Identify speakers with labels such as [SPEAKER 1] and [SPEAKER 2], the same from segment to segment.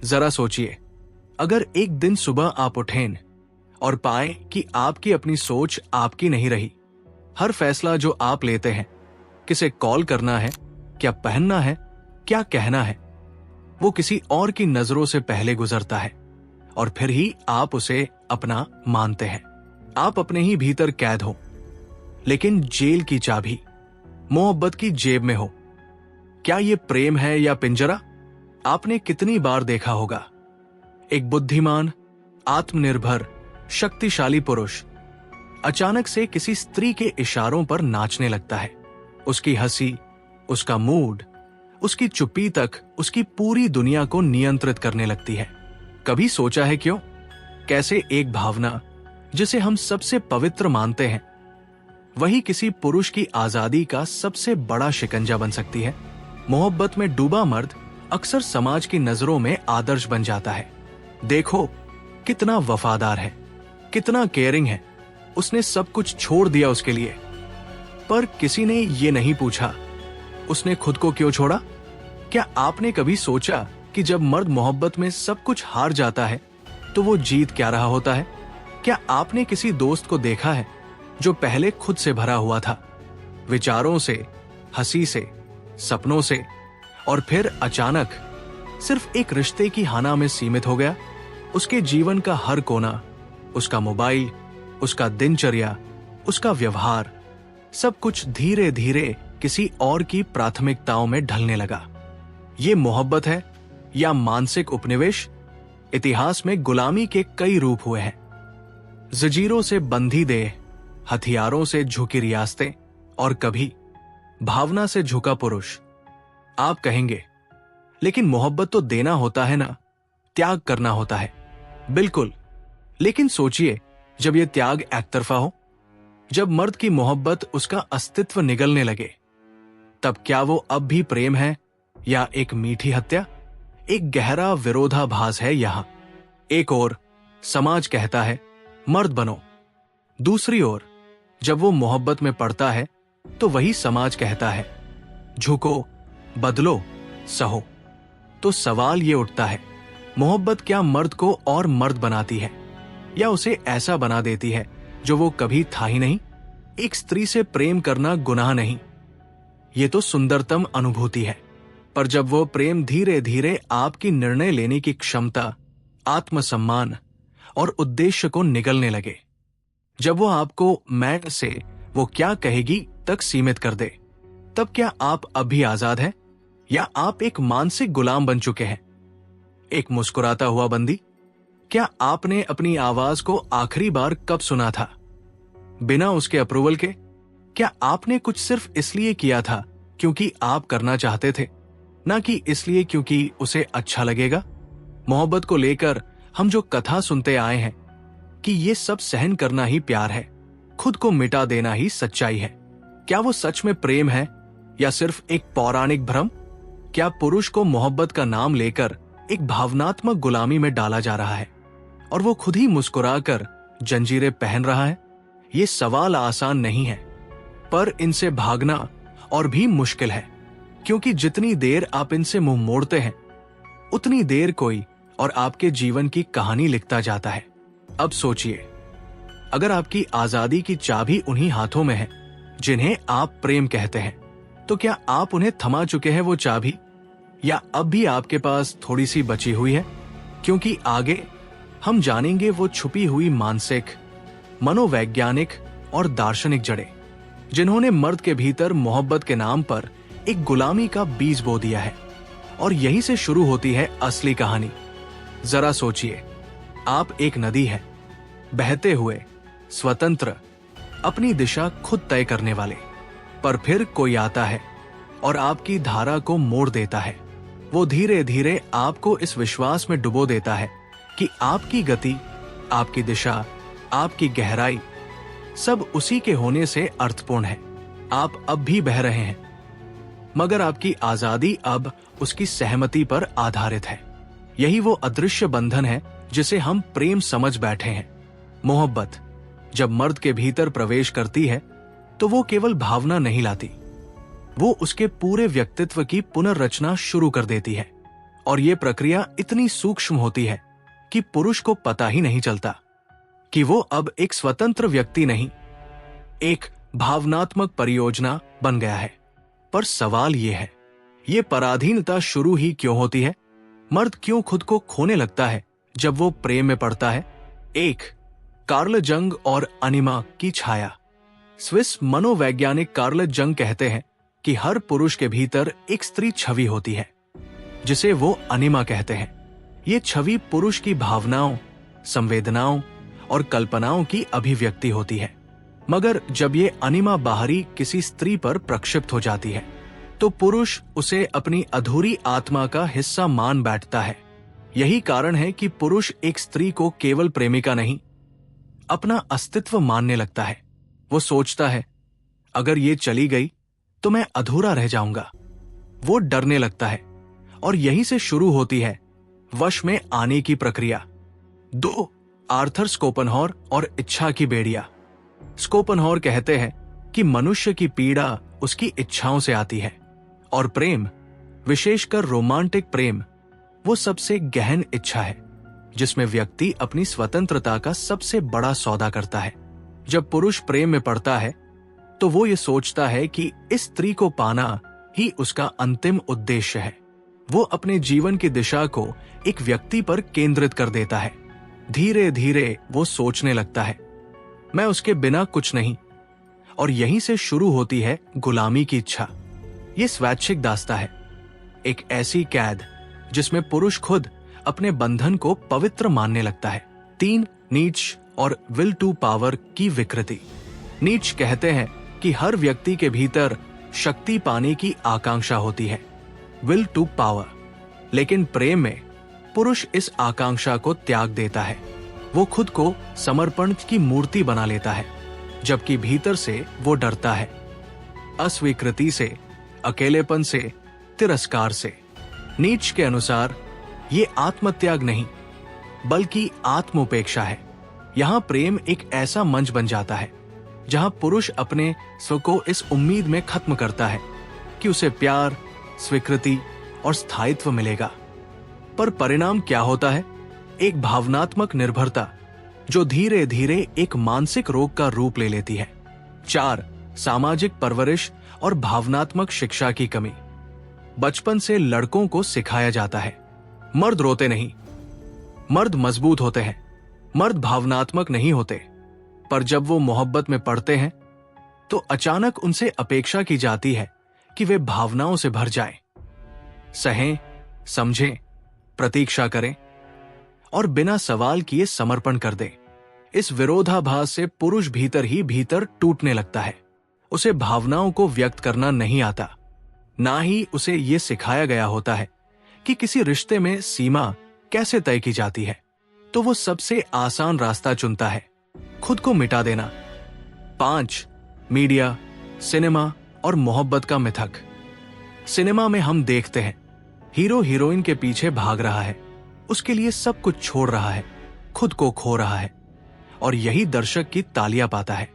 [SPEAKER 1] जरा सोचिए, अगर एक दिन सुबह आप उठें और पाएं कि आपकी अपनी सोच आपकी नहीं रही। हर फैसला जो आप लेते हैं, किसे कॉल करना है, क्या पहनना है, क्या कहना है, वो किसी और की नजरों से पहले गुजरता है और फिर ही आप उसे अपना मानते हैं। आप अपने ही भीतर कैद हो, लेकिन जेल की चाबी मोहब्बत की जेब में हो। क्या ये प्रेम है या पिंजरा? आपने कितनी बार देखा होगा, एक बुद्धिमान, आत्मनिर्भर, शक्तिशाली पुरुष अचानक से किसी स्त्री के इशारों पर नाचने लगता है। उसकी हंसी, उसका मूड, उसकी चुप्पी तक उसकी पूरी दुनिया को नियंत्रित करने लगती है। कभी सोचा है क्यों? कैसे एक भावना जिसे हम सबसे पवित्र मानते हैं, वही किसी पुरुष की आजादी का सबसे बड़ा शिकंजा बन सकती है। मोहब्बत में डूबा मर्द अक्सर समाज की नजरों में आदर्श बन जाता है। देखो कितना वफादार है, कितना केयरिंग है, उसने सब कुछ छोड़ दिया उसके लिए। पर किसी ने ये नहीं पूछा, उसने खुद को क्यों छोड़ा? क्या आपने कभी सोचा कि जब मर्द मोहब्बत में सब कुछ हार जाता है तो वो जीत क्या रहा होता है? क्या आपने किसी दोस्त को देखा है जो पहले खुद से भरा हुआ था, विचारों से, हंसी से, सपनों से, और फिर अचानक सिर्फ एक रिश्ते की हाना में सीमित हो गया? उसके जीवन का हर कोना, उसका मोबाइल, उसका दिनचर्या, उसका व्यवहार, सब कुछ धीरे धीरे किसी और की प्राथमिकताओं में ढलने लगा। ये मोहब्बत है या मानसिक उपनिवेश? इतिहास में गुलामी के कई रूप हुए हैं। जंजीरों से बंधी देह, हथियारों से झुकी रियासतें और कभी भावना से झुका पुरुष। आप कहेंगे, लेकिन मोहब्बत तो देना होता है ना, त्याग करना होता है। बिल्कुल, लेकिन सोचिए, जब यह त्याग एकतरफा हो, जब मर्द की मोहब्बत उसका अस्तित्व निगलने लगे, तब क्या वो अब भी प्रेम है या एक मीठी हत्या? एक गहरा विरोधाभास है यहां। एक ओर समाज कहता है मर्द बनो, दूसरी ओर जब वो मोहब्बत में पड़ता है तो वही समाज कहता है झुको, बदलो, सहो। तो सवाल ये उठता है, मोहब्बत क्या मर्द को और मर्द बनाती है या उसे ऐसा बना देती है जो वो कभी था ही नहीं? एक स्त्री से प्रेम करना गुनाह नहीं, ये तो सुंदरतम अनुभूति है। पर जब वो प्रेम धीरे धीरे आपकी निर्णय लेने की क्षमता, आत्मसम्मान और उद्देश्य को निगलने लगे, जब वो आपको मैं से वो क्या कहेगी तक सीमित कर दे, तब क्या आप अब भी आजाद हैं या आप एक मानसिक गुलाम बन चुके हैं? एक मुस्कुराता हुआ बंदी? क्या आपने अपनी आवाज को आखिरी बार कब सुना था? बिना उसके अप्रूवल के? क्या आपने कुछ सिर्फ इसलिए किया था क्योंकि आप करना चाहते थे, ना कि इसलिए क्योंकि उसे अच्छा लगेगा? मोहब्बत को लेकर हम जो कथा सुनते आए हैं कि ये सब सहन करना ही प्यार है, खुद को मिटा देना ही सच्चाई है, क्या वो सच में प्रेम है या सिर्फ एक पौराणिक भ्रम? क्या पुरुष को मोहब्बत का नाम लेकर एक भावनात्मक गुलामी में डाला जा रहा है और वो खुद ही मुस्कुराकर जंजीरें पहन रहा है? ये सवाल आसान नहीं है, पर इनसे भागना और भी मुश्किल है, क्योंकि जितनी देर आप इनसे मुंह मोड़ते हैं, उतनी देर कोई और आपके जीवन की कहानी लिखता जाता है। अब सोचिए, अगर आपकी आजादी की चाबी उन्हीं हाथों में है जिन्हें आप प्रेम कहते हैं, तो क्या आप उन्हें थमा चुके हैं वो चाबी, या अब भी आपके पास थोड़ी सी बची हुई है? क्योंकि आगे हम जानेंगे वो छुपी हुई मानसिक, मनोवैज्ञानिक और दार्शनिक जड़ें जिन्होंने मर्द के भीतर मोहब्बत के नाम पर एक गुलामी का बीज बो दिया है। और यहीं से शुरू होती है असली कहानी। जरा सोचिए, आप एक नदी है, बहते हुए, स्वतंत्र, अपनी दिशा खुद तय करने वाले, पर फिर कोई आता है और आपकी धारा को मोड़ देता है। वो धीरे धीरे आपको इस विश्वास में डुबो देता है कि आपकी गति, आपकी दिशा, आपकी गहराई सब उसी के होने से अर्थपूर्ण है। आप अब भी बह रहे हैं, मगर आपकी आजादी अब उसकी सहमति पर आधारित है। यही वो अदृश्य बंधन है जिसे हम प्रेम समझ बैठे हैं। मोहब्बत जब मर्द के भीतर प्रवेश करती है तो वो केवल भावना नहीं लाती, वो उसके पूरे व्यक्तित्व की पुनर्रचना शुरू कर देती है। और ये प्रक्रिया इतनी सूक्ष्म होती है कि पुरुष को पता ही नहीं चलता कि वो अब एक स्वतंत्र व्यक्ति नहीं, एक भावनात्मक परियोजना बन गया है। पर सवाल ये है, ये पराधीनता शुरू ही क्यों होती है? मर्द क्यों खुद को खोने लगता है जब वो प्रेम में पड़ता है? एक, कार्ल जंग और अनिमा की छाया। स्विस मनोवैज्ञानिक कार्ल जंग कहते हैं कि हर पुरुष के भीतर एक स्त्री छवि होती है, जिसे वो अनिमा कहते हैं। ये छवि पुरुष की भावनाओं, संवेदनाओं और कल्पनाओं की अभिव्यक्ति होती है। मगर जब ये अनिमा बाहरी किसी स्त्री पर प्रक्षिप्त हो जाती है, तो पुरुष उसे अपनी अधूरी आत्मा का हिस्सा मान बैठता है। यही कारण है कि पुरुष एक स्त्री को केवल प्रेमिका नहीं, अपना अस्तित्व मानने लगता है। वो सोचता है, अगर ये चली गई तो मैं अधूरा रह जाऊंगा। वो डरने लगता है और यहीं से शुरू होती है वश में आने की प्रक्रिया। 2, आर्थर स्कोपेनहॉर और इच्छा की बेड़िया। स्कोपेनहॉर कहते हैं कि मनुष्य की पीड़ा उसकी इच्छाओं से आती है, और प्रेम, विशेषकर रोमांटिक प्रेम, वो सबसे गहन इच्छा है जिसमें व्यक्ति अपनी स्वतंत्रता का सबसे बड़ा सौदा करता है। जब पुरुष प्रेम में पड़ता है तो वो ये सोचता है कि इस स्त्री को पाना ही उसका अंतिम उद्देश्य है। वो अपने जीवन की दिशा को एक व्यक्ति पर केंद्रित कर देता है। धीरे धीरे वो सोचने लगता है, मैं उसके बिना कुछ नहीं। और यहीं से शुरू होती है गुलामी की इच्छा। ये स्वैच्छिक दास्ता है, एक ऐसी कैद जिसमें पुरुष खुद अपने बंधन को पवित्र मानने लगता है। 3, नीच और विल टू पावर की विकृति। नीच कहते हैं कि हर व्यक्ति के भीतर शक्ति पाने की आकांक्षा होती है, विल टू पावर। लेकिन प्रेम में पुरुष इस आकांक्षा को त्याग देता है। वो खुद को समर्पण की मूर्ति बना लेता है, जबकि भीतर से वो डरता है, अस्वीकृति से, अकेलेपन से, तिरस्कार से। नीच के अनुसार ये आत्मत्याग नहीं बल्कि आत्मोपेक्षा है। यहां प्रेम एक ऐसा मंच बन जाता है जहां पुरुष अपने स्व को इस उम्मीद में खत्म करता है कि उसे प्यार, स्वीकृति और स्थायित्व मिलेगा। पर परिणाम क्या होता है? एक भावनात्मक निर्भरता जो धीरे धीरे एक मानसिक रोग का रूप ले लेती है। 4, सामाजिक परवरिश और भावनात्मक शिक्षा की कमी। बचपन से लड़कों को सिखाया जाता है, मर्द रोते नहीं, मर्द मजबूत होते हैं, मर्द भावनात्मक नहीं होते। पर जब वो मोहब्बत में पड़ते हैं तो अचानक उनसे अपेक्षा की जाती है कि वे भावनाओं से भर जाएं, सहें, समझें, प्रतीक्षा करें और बिना सवाल किए समर्पण कर दें। इस विरोधाभास से पुरुष भीतर ही भीतर टूटने लगता है। उसे भावनाओं को व्यक्त करना नहीं आता, ना ही उसे ये सिखाया गया होता है कि किसी रिश्ते में सीमा कैसे तय की जाती है। तो वो सबसे आसान रास्ता चुनता है, खुद को मिटा देना। 5, मीडिया, सिनेमा और मोहब्बत का मिथक। सिनेमा में हम देखते हैं हीरो हीरोइन के पीछे भाग रहा है, उसके लिए सब कुछ छोड़ रहा है, खुद को खो रहा है, और यही दर्शक की तालियां पाता है।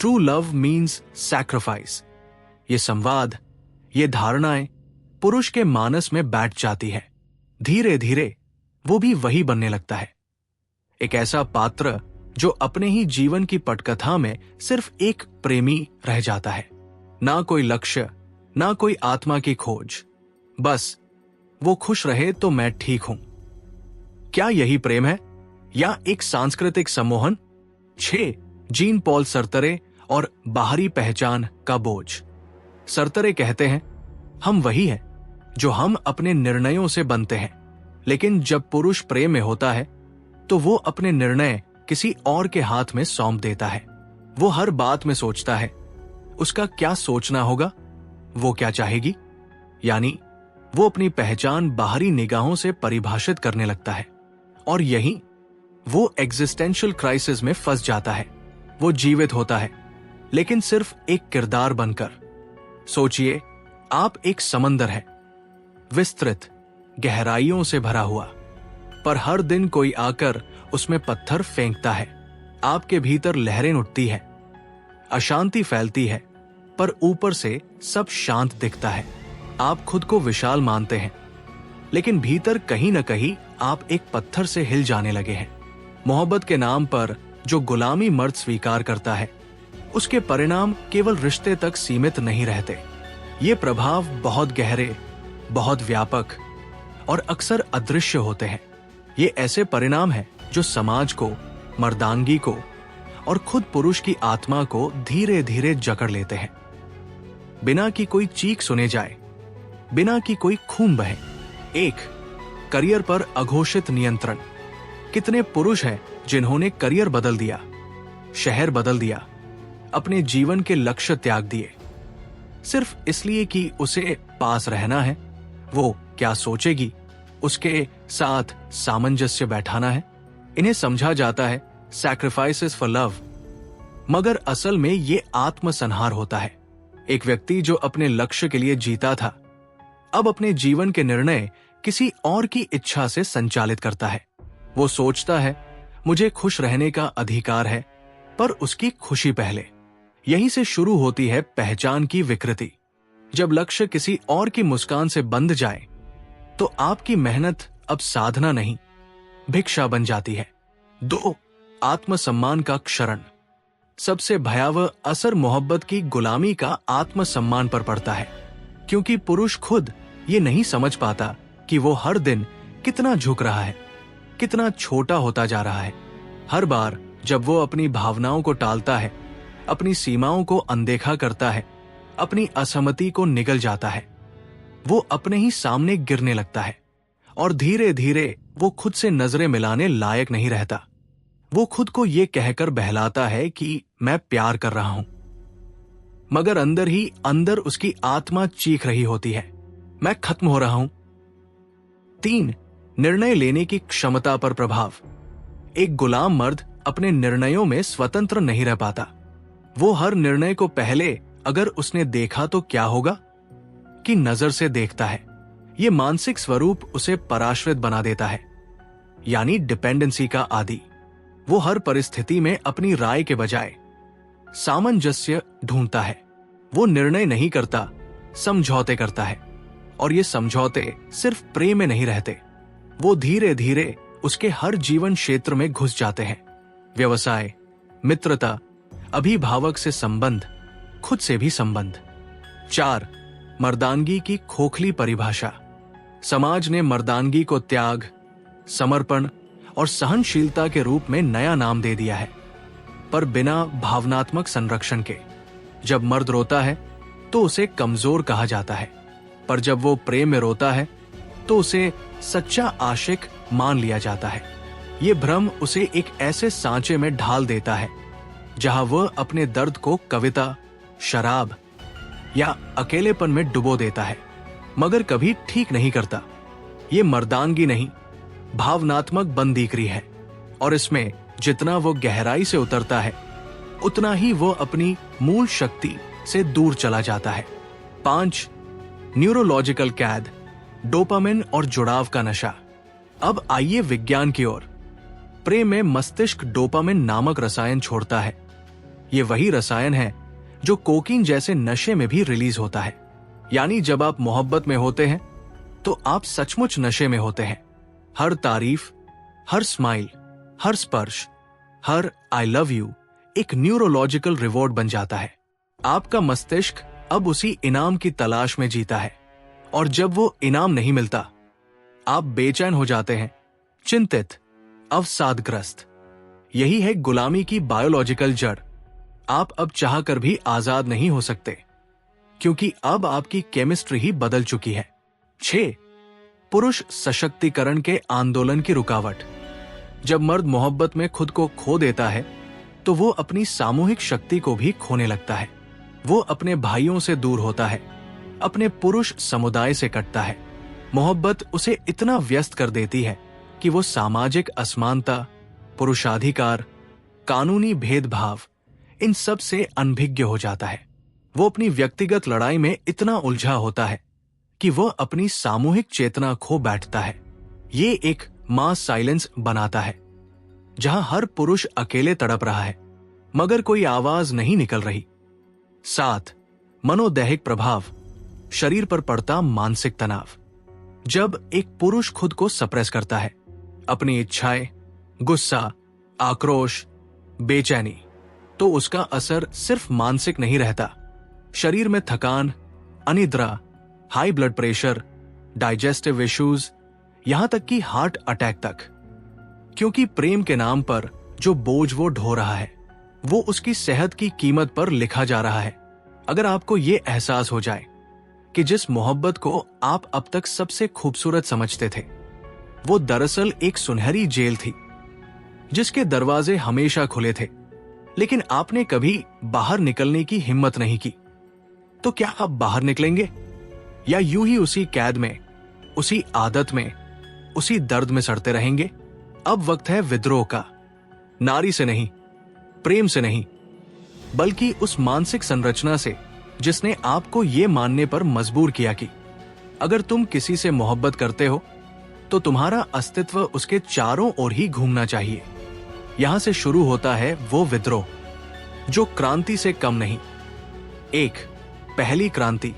[SPEAKER 1] True love means sacrifice. ये संवाद, ये धारणाएं पुरुष के मानस में बैठ जाती है। धीरे धीरे वो भी वही बनने लगता है, एक ऐसा पात्र जो अपने ही जीवन की पटकथा में सिर्फ एक प्रेमी रह जाता है। ना कोई लक्ष्य, ना कोई आत्मा की खोज, बस वो खुश रहे तो मैं ठीक हूं। क्या यही प्रेम है या एक सांस्कृतिक सम्मोहन? 6, जीन पॉल सरतरे और बाहरी पहचान का बोझ। सरतरे कहते हैं, हम वही हैं जो हम अपने निर्णयों से बनते हैं, लेकिन जब पुरुष प्रेम में होता है तो वो अपने निर्णय किसी और के हाथ में सौंप देता है। वो हर बात में सोचता है उसका क्या सोचना होगा, वो क्या चाहेगी, यानी वो अपनी पहचान बाहरी निगाहों से परिभाषित करने लगता है। और यही वो एग्जिस्टेंशियल क्राइसिस में फंस जाता है। वो जीवित होता है लेकिन सिर्फ एक किरदार बनकर। सोचिए, आप एक समंदर है, विस्तृत, गहराइयों से भरा हुआ, पर हर दिन कोई आकर उसमें पत्थर फेंकता है। आपके भीतर लहरें उठती हैं, अशांति फैलती है, पर ऊपर से सब शांत दिखता है। आप खुद को विशाल मानते हैं, लेकिन भीतर कहीं न कहीं आप एक पत्थर से हिल जाने लगे हैं। मोहब्बत के नाम पर जो गुलामी मर्द स्वीकार करता है, उसके परिणाम केवल रिश्ते तक सीमित नहीं रहते। ये प्रभाव बहुत गहरे, बहुत व्यापक और अक्सर अदृश्य होते हैं। ये ऐसे परिणाम हैं जो समाज को, मर्दानगी को और खुद पुरुष की आत्मा को धीरे धीरे जकड़ लेते हैं। बिना कि कोई चीख सुने जाए, बिना कि कोई खून बहे। एक, करियर पर अघोषित नियंत्रण। कितने पुरुष हैं जिन्होंने करियर बदल दिया, शहर बदल दिया, अपने जीवन के लक्ष्य त्याग दिए, सिर्फ इसलिए कि उसे पास रहना है, वो क्या सोचेगी, उसके साथ सामंजस्य बैठाना है। इन्हें समझा जाता है सैक्रिफाइसेस फॉर लव, मगर असल में ये आत्मसंहार होता है। एक व्यक्ति जो अपने लक्ष्य के लिए जीता था, अब अपने जीवन के निर्णय किसी और की इच्छा से संचालित करता है। वो सोचता है मुझे खुश रहने का अधिकार है, पर उसकी खुशी पहले। यहीं से शुरू होती है पहचान की विकृति। जब लक्ष्य किसी और की मुस्कान से बंध जाए, तो आपकी मेहनत अब साधना नहीं, भिक्षा बन जाती है। 2, आत्मसम्मान का क्षरण। सबसे भयावह असर मोहब्बत की गुलामी का आत्मसम्मान पर पड़ता है, क्योंकि पुरुष खुद ये नहीं समझ पाता कि वो हर दिन कितना झुक रहा है, कितना छोटा होता जा रहा है। हर बार जब वो अपनी भावनाओं को टालता है, अपनी सीमाओं को अनदेखा करता है, अपनी असहमति को निगल जाता है, वो अपने ही सामने गिरने लगता है और धीरे धीरे वो खुद से नजरें मिलाने लायक नहीं रहता। वो खुद को ये कहकर बहलाता है कि मैं प्यार कर रहा हूं, मगर अंदर ही अंदर उसकी आत्मा चीख रही होती है, मैं खत्म हो रहा हूं। 3, निर्णय लेने की क्षमता पर प्रभाव। एक गुलाम मर्द अपने निर्णयों में स्वतंत्र नहीं रह पाता। वो हर निर्णय को पहले अगर उसने देखा तो क्या होगा कि नजर से देखता है। ये मानसिक स्वरूप उसे पराश्रित बना देता है, यानी डिपेंडेंसी का आदी। वो हर परिस्थिति में अपनी राय के बजाय सामंजस्य ढूंढता है। वो निर्णय नहीं करता, समझौते करता है, और ये समझौते सिर्फ प्रेम में नहीं रहते, वो धीरे धीरे उसके हर जीवन क्षेत्र में घुस जाते हैं। व्यवसाय, मित्रता, अभिभावक से संबंध, खुद से भी संबंध। 4, मर्दानगी की खोखली परिभाषा। समाज ने मर्दानगी को त्याग, समर्पण और सहनशीलता के रूप में नया नाम दे दिया है, पर बिना भावनात्मक संरक्षण के। जब मर्द रोता है तो उसे कमजोर कहा जाता है, पर जब वो प्रेम में रोता है तो उसे सच्चा आशिक मान लिया जाता है। ये भ्रम उसे एक ऐसे सांचे में ढाल देता है जहां वह अपने दर्द को कविता, शराब या अकेलेपन में डुबो देता है, मगर कभी ठीक नहीं करता। ये मर्दानगी नहीं, भावनात्मक बंदीकरी है, और इसमें जितना वो गहराई से उतरता है, उतना ही वो अपनी मूल शक्ति से दूर चला जाता है। 5, न्यूरोलॉजिकल कैद, डोपामिन और जुड़ाव का नशा। अब आइए विज्ञान की ओर। प्रेम में मस्तिष्क डोपामिन नामक रसायन छोड़ता है। ये वही रसायन है जो कोकीन जैसे नशे में भी रिलीज होता है। यानी जब आप मोहब्बत में होते हैं तो आप सचमुच नशे में होते हैं। हर तारीफ, हर स्माइल, हर स्पर्श, हर आई लव यू एक न्यूरोलॉजिकल रिवॉर्ड बन जाता है। आपका मस्तिष्क अब उसी इनाम की तलाश में जीता है, और जब वो इनाम नहीं मिलता, आप बेचैन हो जाते हैं, चिंतित, अवसादग्रस्त। यही है गुलामी की बायोलॉजिकल जड़। आप अब चाहकर भी आजाद नहीं हो सकते, क्योंकि अब आपकी केमिस्ट्री ही बदल चुकी है। 6, पुरुष सशक्तिकरण के आंदोलन की रुकावट। जब मर्द मोहब्बत में खुद को खो देता है तो वो अपनी सामूहिक शक्ति को भी खोने लगता है। वो अपने भाइयों से दूर होता है, अपने पुरुष समुदाय से कटता है। मोहब्बत उसे इतना व्यस्त कर देती है कि वो सामाजिक असमानता, पुरुषाधिकार, कानूनी भेदभाव, इन सब से अनभिज्ञ हो जाता है। वो अपनी व्यक्तिगत लड़ाई में इतना उलझा होता है कि वह अपनी सामूहिक चेतना खो बैठता है। ये एक मास साइलेंस बनाता है, जहां हर पुरुष अकेले तड़प रहा है, मगर कोई आवाज नहीं निकल रही। 7. मनोदैहिक प्रभाव, शरीर पर पड़ता मानसिक तनाव। जब एक पुरुष खुद को सप्रेस करता है, अपनी इच्छाएं, गुस्सा, आक्रोश, बेचैनी, तो उसका असर सिर्फ मानसिक नहीं रहता। शरीर में थकान, अनिद्रा, high blood pressure, digestive issues, यहां तक कि हार्ट अटैक तक। क्योंकि प्रेम के नाम पर जो बोझ वो ढो रहा है, वो उसकी सेहत की कीमत पर लिखा जा रहा है। अगर आपको ये एहसास हो जाए कि जिस मोहब्बत को आप अब तक सबसे खूबसूरत समझते थे, वो दरअसल एक सुनहरी जेल थी, जिसके दरवाजे हमेशा खुले थे, लेकिन आपने कभी बाहर निकलने की हिम्मत नहीं की, तो क्या आप बाहर निकलेंगे, या यूं ही उसी कैद में, उसी आदत में, उसी दर्द में सड़ते रहेंगे? अब वक्त है विद्रोह का। नारी से नहीं, प्रेम से नहीं, बल्कि उस मानसिक संरचना से जिसने आपको यह मानने पर मजबूर किया कि अगर तुम किसी से मोहब्बत करते हो तो तुम्हारा अस्तित्व उसके चारों ओर ही घूमना चाहिए। यहां से शुरू होता है वो विद्रोह जो क्रांति से कम नहीं। 1. पहली क्रांति,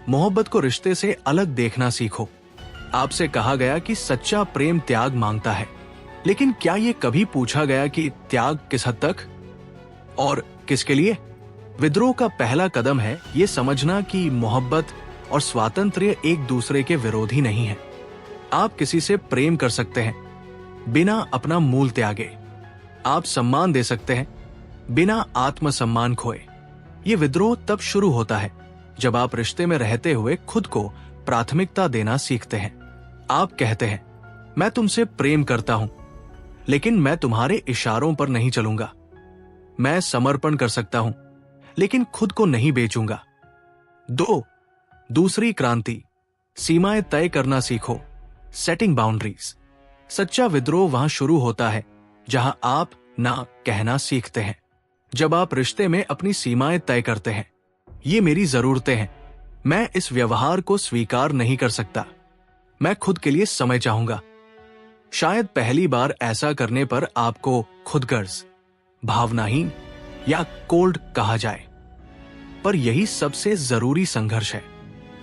[SPEAKER 1] मोहब्बत को रिश्ते से अलग देखना सीखो। आपसे कहा गया कि सच्चा प्रेम त्याग मांगता है, लेकिन क्या यह कभी पूछा गया कि त्याग किस हद तक और किसके लिए? विद्रोह का पहला कदम है यह समझना कि मोहब्बत और स्वातंत्र्य एक दूसरे के विरोधी नहीं है। आप किसी से प्रेम कर सकते हैं बिना अपना मूल त्यागे। आप सम्मान दे सकते हैं बिना आत्मसम्मान खोए। यह विद्रोह तब शुरू होता है जब आप रिश्ते में रहते हुए खुद को प्राथमिकता देना सीखते हैं। आप कहते हैं, मैं तुमसे प्रेम करता हूं, लेकिन मैं तुम्हारे इशारों पर नहीं चलूंगा। मैं समर्पण कर सकता हूं, लेकिन खुद को नहीं बेचूंगा। 2. दूसरी क्रांति, सीमाएं तय करना सीखो। Setting boundaries. सच्चा विद्रोह वहां शुरू होता है जहां आप ना कहना सीखते हैं। जब आप रिश्ते में अपनी सीमाएं तय करते हैं, ये मेरी जरूरतें हैं, मैं इस व्यवहार को स्वीकार नहीं कर सकता, मैं खुद के लिए समय चाहूंगा। शायद पहली बार ऐसा करने पर आपको खुदगर्ज, भावनाहीन या कोल्ड कहा जाए, पर यही सबसे जरूरी संघर्ष है,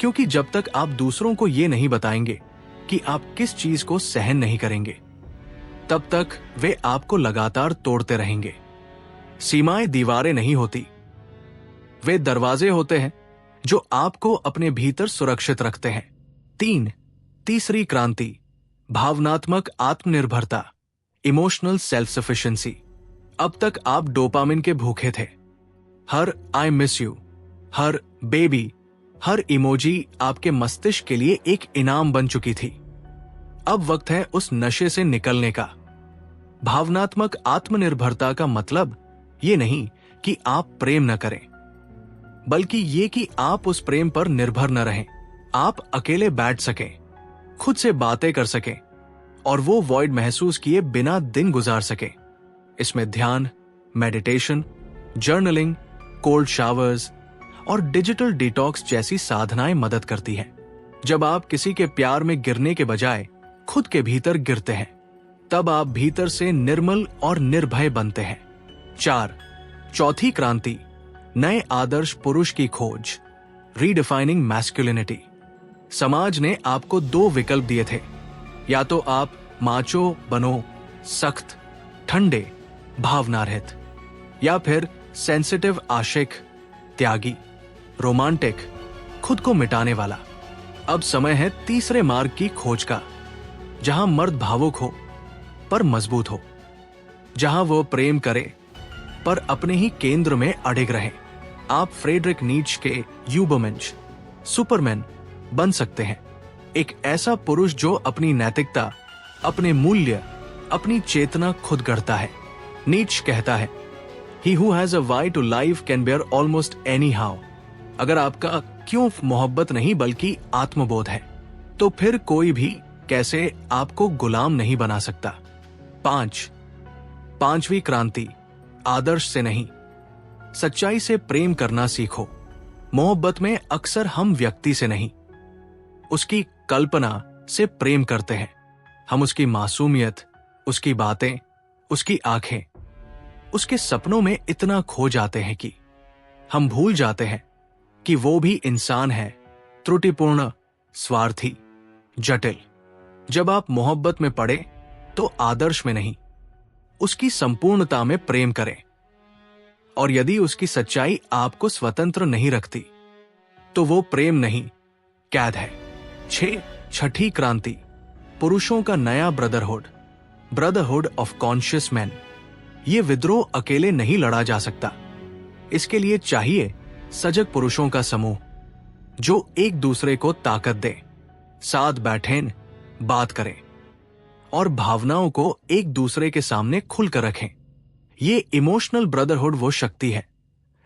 [SPEAKER 1] क्योंकि जब तक आप दूसरों को यह नहीं बताएंगे कि आप किस चीज को सहन नहीं करेंगे, तब तक वे आपको लगातार तोड़ते रहेंगे। सीमाएं दीवारें नहीं होती, वे दरवाजे होते हैं जो आपको अपने भीतर सुरक्षित रखते हैं। 3. तीसरी क्रांति, भावनात्मक आत्मनिर्भरता, इमोशनल सेल्फ सफिशिएंसी। अब तक आप डोपामिन के भूखे थे। हर आई मिस यू, हर बेबी, हर इमोजी आपके मस्तिष्क के लिए एक इनाम बन चुकी थी। अब वक्त है उस नशे से निकलने का। भावनात्मक आत्मनिर्भरता का मतलब ये नहीं कि आप प्रेम न करें, बल्कि ये कि आप उस प्रेम पर निर्भर न रहें। आप अकेले बैठ सकें, खुद से बातें कर सकें और वो वॉइड महसूस किए बिना दिन गुजार सकें। इसमें ध्यान, मेडिटेशन, जर्नलिंग, कोल्ड शावर्स और डिजिटल डिटॉक्स जैसी साधनाएं मदद करती हैं। जब आप किसी के प्यार में गिरने के बजाय खुद के भीतर गिरते हैं, तब आप भीतर से निर्मल और निर्भय बनते हैं। 4. चौथी क्रांति, नए आदर्श पुरुष की खोज, रीडिफाइनिंग मैस्कुलिनिटी। समाज ने आपको 2 विकल्प दिए थे, या तो आप माचो बनो, सख्त, ठंडे, भावनारहित, या फिर सेंसिटिव आशिक, त्यागी, रोमांटिक, खुद को मिटाने वाला। अब समय है तीसरे मार्ग की खोज का, जहां मर्द भावुक हो पर मजबूत हो, जहां वो प्रेम करे पर अपने ही केंद्र में अडिग रहे। आप फ्रेडरिक नीट्शे के यूबरमेंश, सुपरमैन बन सकते हैं। एक ऐसा पुरुष जो अपनी नैतिकता, अपने मूल्य, अपनी चेतना खुद गढ़ता है। नीट्शे कहता है, He who has a why to life can bear almost anyhow। अगर आपका क्यों मोहब्बत नहीं बल्कि आत्मबोध है, तो फिर कोई भी कैसे आपको गुलाम नहीं बना सकता। 5. पांचवी क्रांति, आदर्श से नहीं, सच्चाई से प्रेम करना सीखो। मोहब्बत में अक्सर हम व्यक्ति से नहीं, उसकी कल्पना से प्रेम करते हैं। हम उसकी मासूमियत, उसकी बातें, उसकी आंखें, उसके सपनों में इतना खो जाते हैं कि हम भूल जाते हैं कि वो भी इंसान है, त्रुटिपूर्ण, स्वार्थी, जटिल। जब आप मोहब्बत में पड़े तो आदर्श में नहीं, उसकी संपूर्णता में प्रेम करें। और यदि उसकी सच्चाई आपको स्वतंत्र नहीं रखती तो वो प्रेम नहीं, कैद है। 6. छठी क्रांति, पुरुषों का नया brotherhood, brotherhood of conscious man. ये विद्रोह अकेले नहीं लड़ा जा सकता। इसके लिए चाहिए सजग पुरुषों का समूह जो एक दूसरे को ताकत दे, साथ बैठें, बात करें और भावनाओं को एक दूसरे के सामने खुलकर रखें। ये इमोशनल ब्रदरहुड वो शक्ति है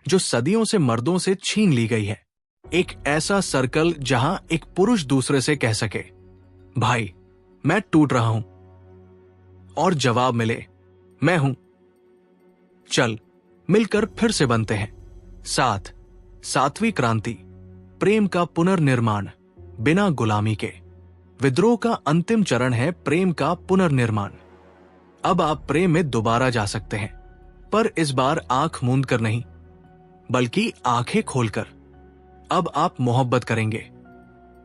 [SPEAKER 1] जो सदियों से मर्दों से छीन ली गई है। एक ऐसा सर्कल जहां एक पुरुष दूसरे से कह सके, भाई मैं टूट रहा हूं, और जवाब मिले, मैं हूं, चल मिलकर फिर से बनते हैं। 7. सातवीं क्रांति, प्रेम का पुनर्निर्माण बिना गुलामी के। विद्रोह का अंतिम चरण है प्रेम का पुनर्निर्माण। अब आप प्रेम में दोबारा जा सकते हैं, पर इस बार आंख मूंद कर नहीं, बल्कि आंखें खोलकर। अब आप मोहब्बत करेंगे,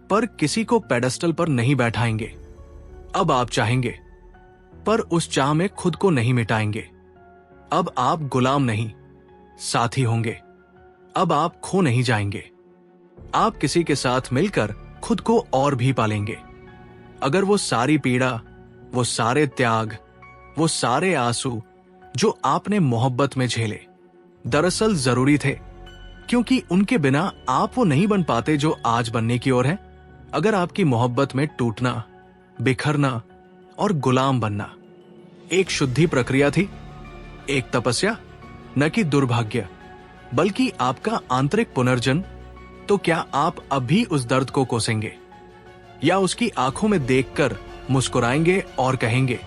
[SPEAKER 1] पर किसी को पेडेस्टल पर नहीं बैठाएंगे। अब आप चाहेंगे, पर उस चाह में खुद को नहीं मिटाएंगे। अब आप गुलाम नहीं, साथी होंगे। अब आप खो नहीं जाएंगे। आप किसी के साथ मिलकर खुद को और भी पालेंगे। अगर वो सारी पीड़ा, वो सारे त्याग, वो सारे आंसू जो आपने मोहब्बत में झेले दरअसल जरूरी थे, क्योंकि उनके बिना आप वो नहीं बन पाते जो आज बनने की ओर हैं। अगर आपकी मोहब्बत में टूटना, बिखरना और गुलाम बनना एक शुद्धि प्रक्रिया थी, एक तपस्या, न कि दुर्भाग्य, बल्कि आपका आंतरिक पुनर्जन्म, तो क्या आप अब भी उस दर्द को कोसेंगे या उसकी आंखों में देखकर मुस्कुराएंगे और कहेंगे,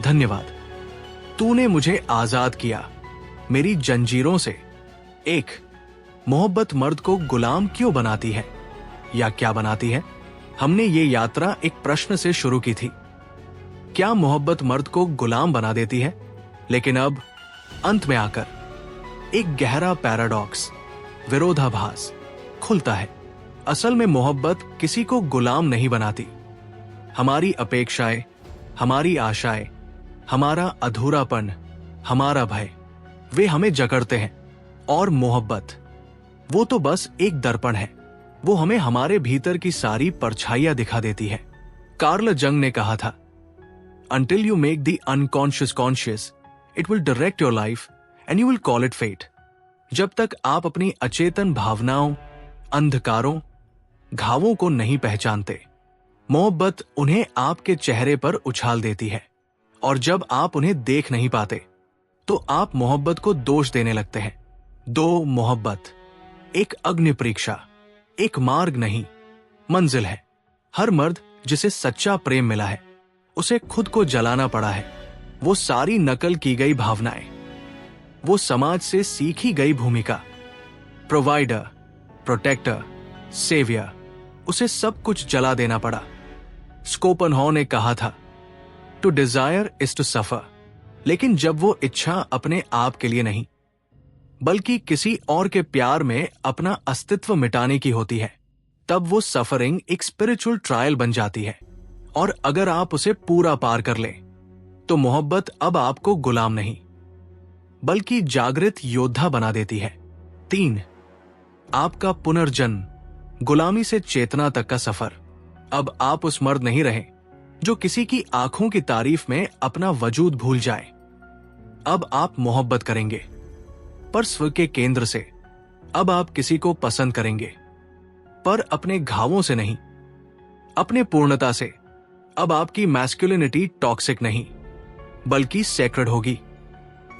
[SPEAKER 1] धन्यवाद, तूने मुझे आजाद किया मेरी जंजीरों से। 1. मोहब्बत मर्द को गुलाम क्यों बनाती है या क्या बनाती है? हमने ये यात्रा एक प्रश्न से शुरू की थी, क्या मोहब्बत मर्द को गुलाम बना देती है? लेकिन अब अंत में आकर एक गहरा पैराडॉक्स, विरोधाभास खुलता है। असल में मोहब्बत किसी को गुलाम नहीं बनाती। हमारी अपेक्षाएं, हमारी आशाएं, हमारा अधूरापन, हमारा भय, वे हमें जकड़ते हैं। और मोहब्बत वो तो बस एक दर्पण है, वो हमें हमारे भीतर की सारी परछाइयां दिखा देती है। कार्ल जंग ने कहा था, Until you make the unconscious conscious, it will direct your life and you will call it fate. जब तक आप अपनी अचेतन भावनाओं, अंधकारों, घावों को नहीं पहचानते, मोहब्बत उन्हें आपके चेहरे पर उछाल देती है। और जब आप उन्हें देख नहीं पाते, तो आप मोहब्बत को दोष देने लगते हैं। 2. मोहब्बत एक अग्नि परीक्षा, एक मार्ग नहीं, मंजिल है। हर मर्द जिसे सच्चा प्रेम मिला है, उसे खुद को जलाना पड़ा है। वो सारी नकल की गई भावनाएं, वो समाज से सीखी गई भूमिका, प्रोवाइडर, प्रोटेक्टर, सेवियर, उसे सब कुछ जला देना पड़ा। स्कोपनहॉर ने कहा था, to desire is to suffer. लेकिन जब वो इच्छा अपने आप के लिए नहीं, बल्कि किसी और के प्यार में अपना अस्तित्व मिटाने की होती है, तब वो सफरिंग एक स्पिरिचुअल ट्रायल बन जाती है। और अगर आप उसे पूरा पार कर लें, तो मोहब्बत अब आपको गुलाम नहीं, बल्कि जागृत योद्धा बना देती है। 3. आपका पुनर्जन्म, गुलामी से चेतना तक का सफर। अब आप उस मर्द नहीं रहे जो किसी की आंखों की तारीफ में अपना वजूद भूल जाए। अब आप मोहब्बत करेंगे, पर स्व के केंद्र से। अब आप किसी को पसंद करेंगे, पर अपने घावों से नहीं, अपने पूर्णता से। अब आपकी मैस्कुलिनिटी टॉक्सिक नहीं, बल्कि सैक्रेड होगी।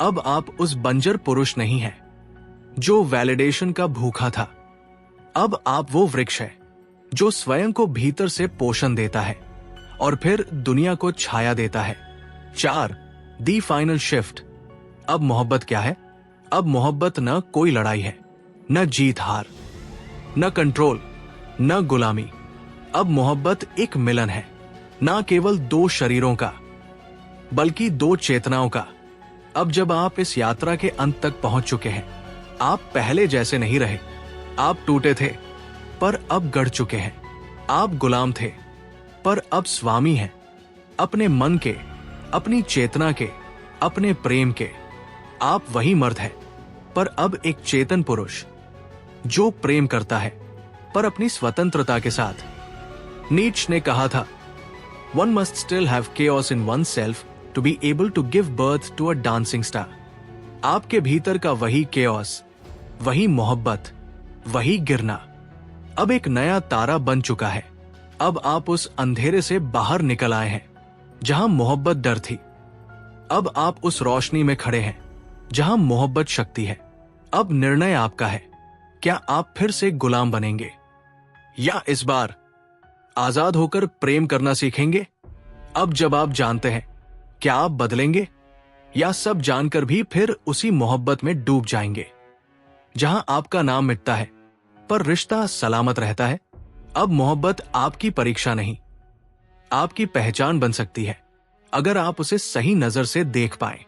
[SPEAKER 1] अब आप उस बंजर पुरुष नहीं हैं जो वैलिडेशन का भूखा था। अब आप वो वृक्ष है जो स्वयं को भीतर से पोषण देता है और फिर दुनिया को छाया देता है। 4. The final shift. अब मोहब्बत क्या है? अब मोहब्बत न कोई लड़ाई है, न जीत हार, न कंट्रोल, न गुलामी। अब मोहब्बत एक मिलन है, ना केवल 2 शरीरों का, बल्कि 2 चेतनाओं का, अब जब आप इस यात्रा के अंत तक पहुंच चुके हैं, आप पहले जैसे नहीं रहे। आप टूटे थे पर अब गढ़ चुके हैं। आप गुलाम थे पर अब स्वामी हैं, अपने मन के, अपनी चेतना के, अपने प्रेम के। आप वही मर्द हैं पर अब एक चेतन पुरुष जो प्रेम करता है पर अपनी स्वतंत्रता के साथ। नीच ने कहा था, One must still have chaos in oneself to be able to give birth to a dancing star. आपके भीतर का वही chaos, वही मोहब्बत, वही गिरना अब एक नया तारा बन चुका है। अब आप उस अंधेरे से बाहर निकल आए हैं जहां मोहब्बत डर थी। अब आप उस रोशनी में खड़े हैं जहां मोहब्बत शक्ति है। अब निर्णय आपका है, क्या आप फिर से गुलाम बनेंगे या इस बार आजाद होकर प्रेम करना सीखेंगे? अब जब आप जानते हैं, क्या आप बदलेंगे या सब जानकर भी फिर उसी मोहब्बत में डूब जाएंगे जहां आपका नाम मिटता है पर रिश्ता सलामत रहता है? अब मोहब्बत आपकी परीक्षा नहीं, आपकी पहचान बन सकती है अगर आप उसे सही नजर से देख पाएं।